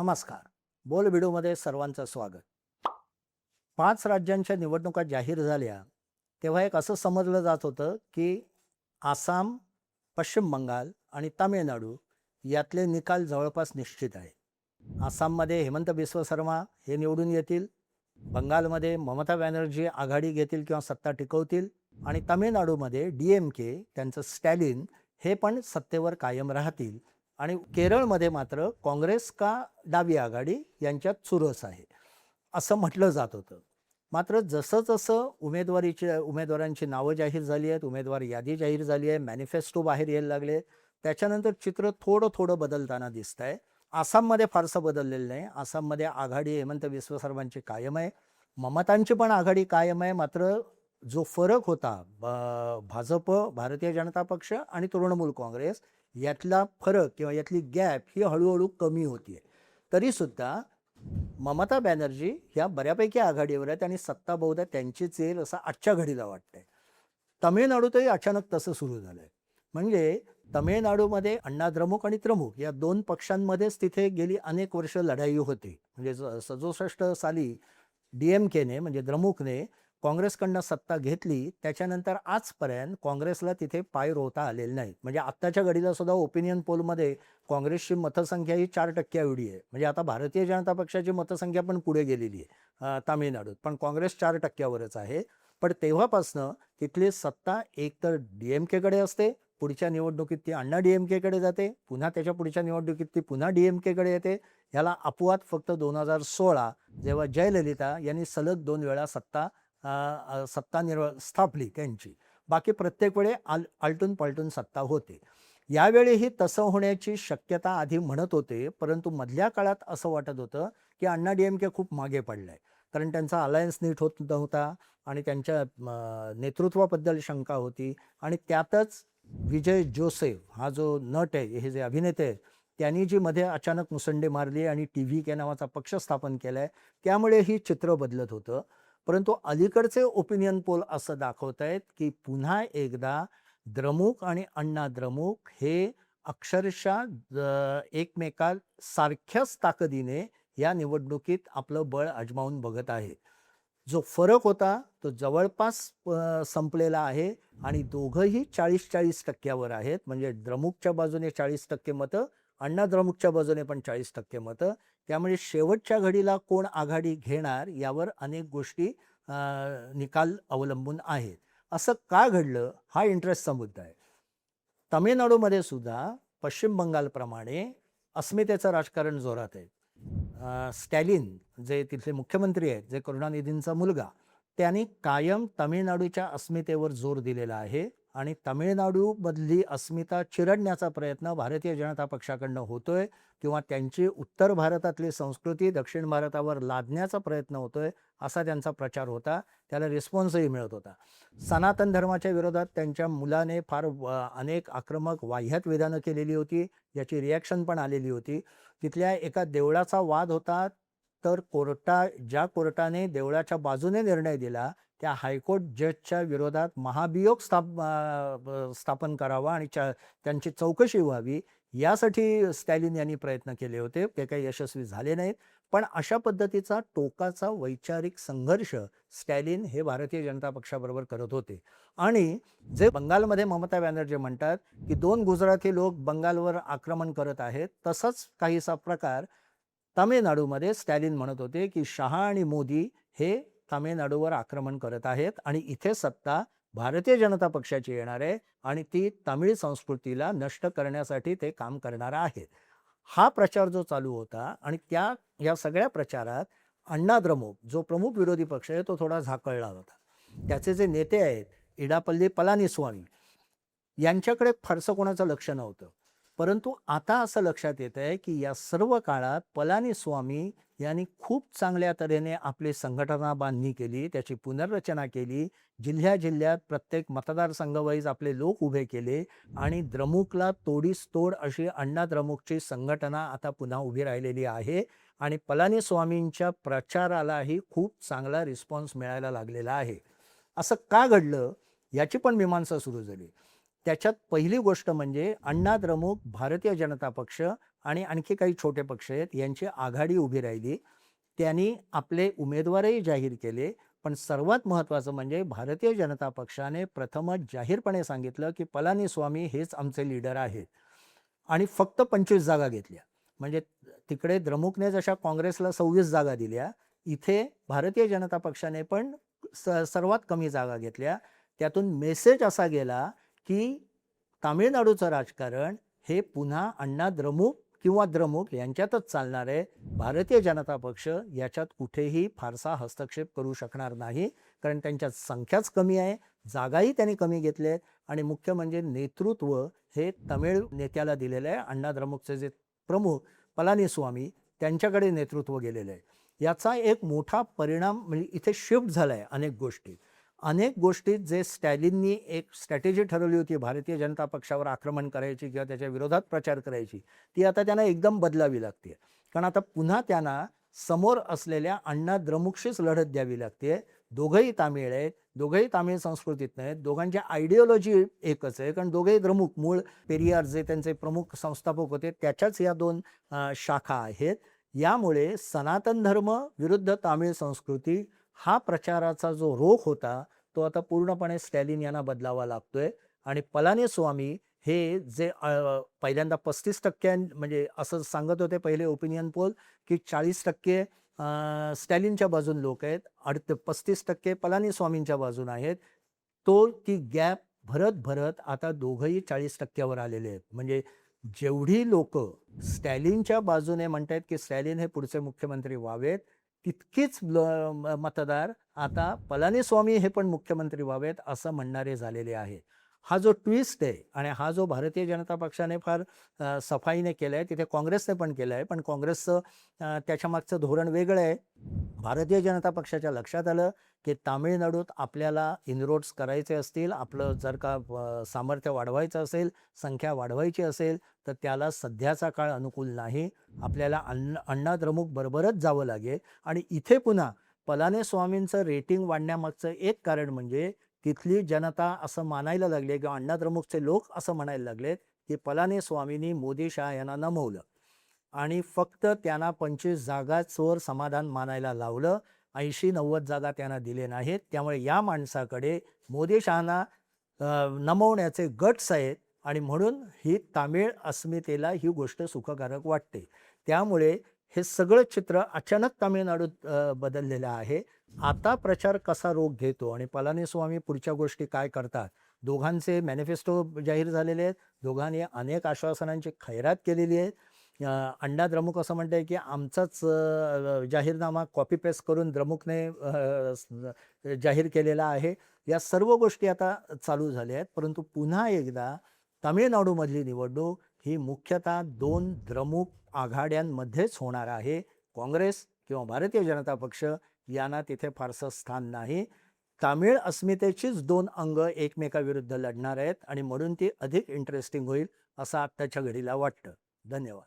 नमस्कार. बोल व्हिडिओमध्ये सर्वांचं स्वागत. 5 राज्यांच्या निवडणुका जाहीर झाल्या, तेव्हा एक असं समजलं जात होतं, की आसाम, पश्चिम बंगाल आणि तामिळनाडू यातले निकाल जवळपास निश्चित आहे. आसाममध्ये हेमंत बिस्व शर्मा हे निवडून येतील. बंगालमध्ये ममता बॅनर्जी आघाडी घेतील किंवा सत्ता टिकवतील आणि तामिळनाडूमध्ये डी-एम-के त्यांचं स्टॅलिन हे पण सत्तेवर कायम राहतील आणि केरळमध्ये मात्र काँग्रेस का डावी आघाडी यांच्यात चुरस आहे, असं म्हटलं जात होतं. मात्र जसं-जसं उमेदवारांची नावं जाहीर झाली आहेत, उमेदवार यादी जाहीर झाली आहे, मॅनिफेस्टो बाहेर यायला लागले, त्याच्यानंतर चित्र थोडं-थोडं बदलताना दिसतंय. आसाममध्ये फारसं बदललेलं नाही. आसाममध्ये आघाडी हेमंत बिस्व शर्मांची कायम आहे. ममतांची पण आघाडी कायम आहे. मात्र जो फरक होता भाजप, भारतीय जनता पक्ष आणि तृणमूल काँग्रेस यातला फरक किंवा यातली गॅप ही हळूहळू कमी होतीये. तरीसुद्धा ममता बॅनर्जी ह्या बऱ्यापैकी आघाडीवर आहेत आणि सत्ता बहुधा त्यांचीच येईल असं आजच्या घडीला वाटतंय. तमिळनाडूतही अचानक तसं सुरू झालंय. म्हणजे तमिळनाडूमध्ये अण्णा द्रमुक आणि द्रमुक या 2 पक्षांमध्येच तिथे गेली अनेक वर्ष लढाई होती. म्हणजे 67 साली डी-एम-केने म्हणजे द्रमुकने काँग्रेसकडनं सत्ता घेतली. त्याच्यानंतर आजपर्यंत काँग्रेसला तिथे पाय रोवता आलेले नाहीत. म्हणजे आत्ताच्या घडीला सुद्धा ओपिनियन पोलमध्ये काँग्रेसची मतसंख्या ही 4% एवढी आहे. म्हणजे आता भारतीय जनता पक्षाची मतसंख्या पण पुढे गेलेली आहे तामिळनाडूत. पण काँग्रेस 4% वरच आहे. पण तेव्हापासनं तिथली सत्ता एकतर डी-एम-केकडे असते, पुढच्या निवडणुकीत ती अण्णा डी-एम-केकडे जाते, पुन्हा त्याच्या पुढच्या निवडणुकीत ती पुन्हा डी-एम-केकडे येते. ह्याला अपवाद फक्त 2016 जेव्हा जयललिता यांनी सलग 2 वेळा सत्ता स्थापली त्यांची. बाकी प्रत्येक वेळी आलटून पलटून सत्ता होते. यावेळीही तसं होण्याची शक्यता आधी म्हणत होते, परंतु मधल्या काळात असं वाटत होतं की अण्णा डी-एम-के खूप मागे पडलाय. कारण त्यांचा अलायन्स नीट होत नव्हता आणि त्यांच्या नेतृत्वाबद्दल शंका होती आणि त्यातच विजय जोसेफ हा जो नट आहे, हे जे अभिनेते आहेत, त्यांनी जी मध्ये अचानक मुसंडी मारली आणि टी-व्ही-के नावाचा पक्ष स्थापन केलाय, त्यामुळे ही चित्र बदलत होतं. परंतु अलीकडचे ओपिनियन पोल असं दाखवत आहेत की पुन्हा एकदा द्रमुक आणि अण्णा द्रमुक हे अक्षरशः एकमेकांसारख्याच ताकदीने या निवडणुकीत आपलं बळ आजमावून बघत आहेत. जो फरक होता तो जवळपास संपलेला आहे आणि दोघंही 40-40% वर आहेत. म्हणजे द्रमुकच्या बाजूने 40% मतं, अण्णा द्रमुकच्या बाजूने पण 40% मतं. त्यामुळे शेवटच्या घडीला कोण आघाडी घेणार यावर अनेक गोष्टी निकाल अवलंबून आहेत. असं का घडलं हा इंटरेस्टचा मुद्दा आहे. तामिळनाडूमध्ये सुद्धा पश्चिम बंगालप्रमाणे अस्मितेचं राजकारण जोरात आहे. स्टॅलिन जे तिथले मुख्यमंत्री आहेत, जे करुणानिधींचा मुलगा, त्यांनी कायम तामिळनाडूच्या अस्मितेवर जोर दिलेला आहे आणि तामिळनाडूमधली अस्मिता चिरडण्याचा प्रयत्न भारतीय जनता पक्षाकडनं होतोय किंवा त्यांची उत्तर भारतातली संस्कृती दक्षिण भारतावर लादण्याचा प्रयत्न होतोय, असा त्यांचा प्रचार होता. त्याला रिस्पॉन्सही मिळत होता. सनातन धर्माच्या विरोधात त्यांच्या मुलाने फार अनेक आक्रमक वाह्यात विधानं केलेली होती. याची रिॲक्शन पण आलेली होती. तिथल्या एका देवळाचा वाद होता, तर ज्या कोर्टाने देवळाच्या बाजूने निर्णय दिला, त्या हायकोर्ट जजच्या विरोधात महाभियोग स्थापन करावा आणि त्यांची चौकशी व्हावी, यासाठी स्टॅलिन यांनी प्रयत्न केले होते. ते काही यशस्वी झाले नाहीत. पण अशा पद्धतीचा टोकाचा वैचारिक संघर्ष स्टॅलिन हे भारतीय जनता पक्षाबरोबर करत होते. आणि जे बंगालमध्ये ममता बॅनर्जी म्हणतात की 2 गुजराती लोक बंगालवर आक्रमण करत आहेत, तसाच काहीसा प्रकार तामिळनाडूमध्ये स्टॅलिन म्हणत होते की शहा आणि मोदी हे तामिळनाडूवर आक्रमण करत आहेत आणि इथे सत्ता भारतीय जनता पक्षाची येणार आहे आणि ती तमिळ संस्कृतीला नष्ट करण्यासाठी ते काम करणार आहेत. हा प्रचार जो चालू होता आणि या सगळ्या प्रचारात अण्णा द्रमुक जो प्रमुख विरोधी पक्ष आहे तो थोडा झाकळला होता. त्याचे जे नेते आहेत इडापल्ली पलानीस्वामी यांच्याकडे फारसं कोणाचं लक्ष नव्हतं. परंतु आता असं लक्षात येत आहे की या सर्व काळात पलानीस्वामी यांनी खूप चांगल्या तऱ्हेने आपली संघटना बांधणी केली, त्याची पुनर्रचना केली, जिल्ह्यात प्रत्येक मतदारसंघावाईज आपले लोक उभे केले आणि द्रमुकला तोडीस तोड अशी अण्णा द्रमुकची संघटना आता पुन्हा उभी राहिलेली आहे आणि पलानीस्वामींच्या प्रचारालाही खूप चांगला रिस्पॉन्स मिळायला लागलेला आहे. असं का घडलं याची पण मीमांसा सुरू झाली. त्याच्यात पहिली गोष्ट म्हणजे अण्णा द्रमुक, भारतीय जनता पक्ष आणि आणखी काही छोटे पक्ष आहेत यांची आघाडी उभी राहिली. त्यांनी आपले उमेदवारही जाहीर केले. पण सर्वात महत्त्वाचं म्हणजे भारतीय जनता पक्षाने प्रथमच जाहीरपणे सांगितलं की पलानीस्वामी हेच आमचे लीडर आहेत आणि फक्त 25 जागा घेतल्या. म्हणजे तिकडे द्रमुकने जशा काँग्रेसला 26 जागा दिल्या, इथे भारतीय जनता पक्षाने पण सर्वात कमी जागा घेतल्या. त्यातून मेसेज असा गेला की तामिळनाडूचं राजकारण हे पुन्हा अण्णा द्रमुक किंवा द्रमुक यांच्यातच चालणार आहे. भारतीय जनता पक्ष याच्यात कुठेही फारसा हस्तक्षेप करू शकणार नाही, कारण त्यांच्यात संख्याच कमी आहे, जागाही त्यांनी कमी घेतल्या आहेत आणि मुख्य म्हणजे नेतृत्व हे तमिळ नेत्याला दिलेलं आहे. अण्णा द्रमुकचे जे प्रमुख पलानीस्वामी त्यांच्याकडे नेतृत्व गेलेलं आहे. याचा एक मोठा परिणाम म्हणजे इथे शिफ्ट झाला आहे अनेक गोष्टीत जे स्टॅलिननी एक स्ट्रॅटेजी ठरवली होती भारतीय जनता पक्षावर आक्रमण करायची किंवा त्याच्या विरोधात प्रचार करायची, ती आता त्यांना एकदम बदलावी लागते. कारण आता पुन्हा त्यांना समोर असलेल्या अण्णा द्रमुकशीच लढत द्यावी लागते. दोघंही तामिळ आहेत, दोघंही तामिळ संस्कृतीत नाहीत, दोघांची आयडिओलॉजी एकच आहे. कारण दोघेही द्रमुक मूळ पेरियार जे त्यांचे प्रमुख संस्थापक होते त्याच्याच या दोन शाखा आहेत. यामुळे सनातन धर्म विरुद्ध तामिळ संस्कृती हा प्रचाराचा जो रोख होता तो आता पूर्णपणे स्टॅलिन यांना बदलावा लागतोय. आणि पलानीस्वामी हे जे पहिल्यांदा 35% म्हणजे असं सांगत होते पहिले ओपिनियन पोल की 40% स्टॅलिनच्या बाजून लोक आहेत, 35% पलानीस्वामींच्या बाजून आहेत. ती गॅप भरत आता दोघंही 40%वर आलेले आहेत. म्हणजे जेवढी लोक स्टॅलिनच्या बाजूने म्हणतात की स्टॅलिन हे पुढचे मुख्यमंत्री व्हावेत, तितकीच मतदार आता पलानीस्वामी हे पण मुख्यमंत्री व्हावेत असं म्हणणारे झालेले आहे. हा जो ट्विस्ट आहे आणि हा जो भारतीय जनता पक्षाने फार सफाईने केला आहे, तिथे काँग्रेसने पण केलं आहे, पण काँग्रेसचं त्याच्यामागचं धोरण वेगळं आहे. भारतीय जनता पक्षाच्या लक्षात आलं की तामिळनाडूत आपल्याला इनरोड्स करायचे असतील, आपलं जर का सामर्थ्य वाढवायचं असेल, संख्या वाढवायची असेल, तर त्याला सध्याचा काळ अनुकूल नाही. आपल्याला अण्णा द्रमुक बरोबरच जावं लागेल. आणि इथे पुन्हा पलानीस्वामींचं रेटिंग वाढण्यामागचं एक कारण म्हणजे तिथली जनता असं मानायला लागले किंवा अण्णा द्रमुकचे लोक असं म्हणायला लागलेत की पलानीस्वामींनी मोदी शहा यांना नमवलं आणि फक्त त्यांना 25 जागांवर समाधान मानायला लावलं, 80-90 जागा त्यांना दिले नाहीत. त्यामुळे या माणसाकडे मोदी शहांना नमवण्याचे गट्स आहेत आणि म्हणून ही तामिळ अस्मितेला ही गोष्ट सुखकारक वाटते. त्यामुळे हे सगळं चित्र अचानक तामिळनाडूत बदललेलं आहे. आता प्रचार कसा रोख घेतो आणि पलानीस्वामी पुढच्या गोष्टी काय करतात, दोघांचे मॅनिफेस्टो जाहीर झालेले आहेत, दोघांनी अनेक आश्वासनांची खैरात केलेली आहे. अण्णा द्रमुक असं म्हणतंय की आमचाच जाहीरनामा कॉपी पेस्ट करून द्रमुकने जाहीर केलेला आहे. या सर्व गोष्टी आता चालू झाल्या आहेत. परंतु पुन्हा एकदा तामिळनाडूमधली निवडणूक ही मुख्यतः 2 द्रमुक आघाड्यांमध्येच होणार आहे. काँग्रेस किंवा भारतीय जनता पक्ष यांना तिथे फारसं स्थान नाही. तामिळ अस्मितेचीच 2 अंग एकमेकाविरुद्ध लढणार आहेत आणि म्हणून ती अधिक इंटरेस्टिंग होईल असं आत्ताच्या घडीला वाटतं. धन्यवाद.